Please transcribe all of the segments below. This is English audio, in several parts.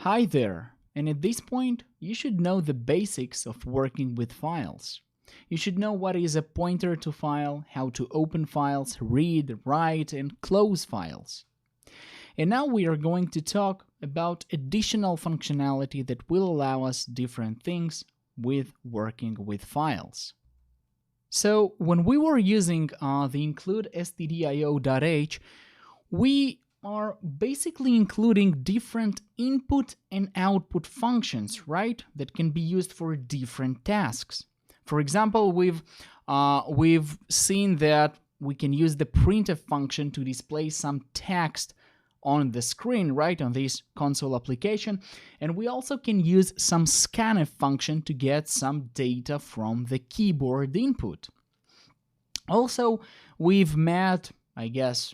Hi there, and at this point you should know the basics of working with files. You should know what is a pointer to file, how to open files, read, write, and close files. And now we are going to talk about additional functionality that will allow us different things with working with files. So when we were using the include stdio.h, we are basically including different input and output functions, right? That can be used for different tasks. For example, we've seen that we can use the printf function to display some text on the screen, right, on this console application. And we also can use some scanf function to get some data from the keyboard input. Also, we've met, I guess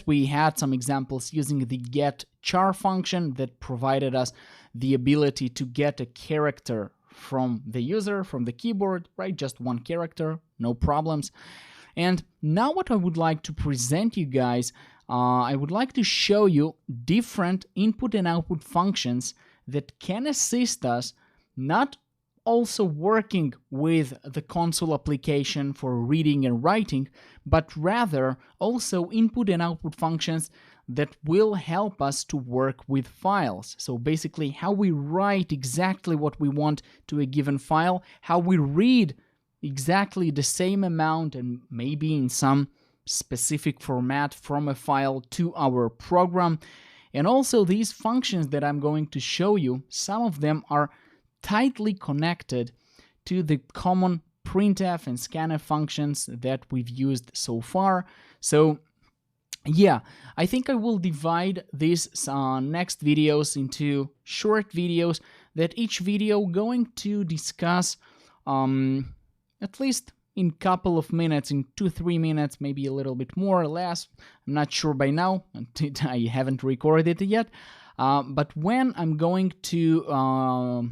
we had some examples using the get char function that provided us the ability to get a character from the user, from the keyboard, right? Just one character, no problems. And now what I would like to present you guys, I would like to show you different input and output functions that can assist us not also working with the console application for reading and writing, but rather also input and output functions that will help us to work with files. So basically how we write exactly what we want to a given file, how we read exactly the same amount and maybe in some specific format from a file to our program. And also these functions that I'm going to show you, some of them are tightly connected to the common printf and scanf functions that we've used so far. So yeah, I think I will divide these next videos into short videos that each video going to discuss at least in couple of minutes, in 2-3 minutes, maybe a little bit more or less. I'm not sure by now, I haven't recorded it yet. But when I'm going to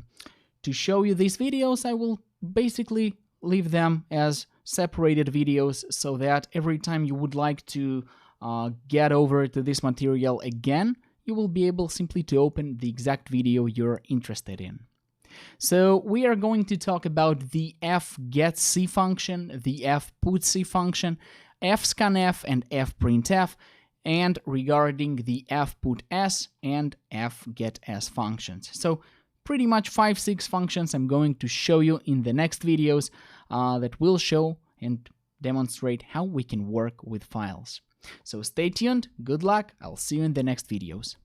show you these videos, I will basically leave them as separated videos so that every time you would like to get over to this material again, you will be able simply to open the exact video you're interested in. So we are going to talk about the fgets function, the fputs function, fscanf and fprintf, and regarding the fputs and fgets functions. So pretty much 5-6 functions I'm going to show you in the next videos that will show and demonstrate how we can work with files. So stay tuned, good luck, I'll see you in the next videos.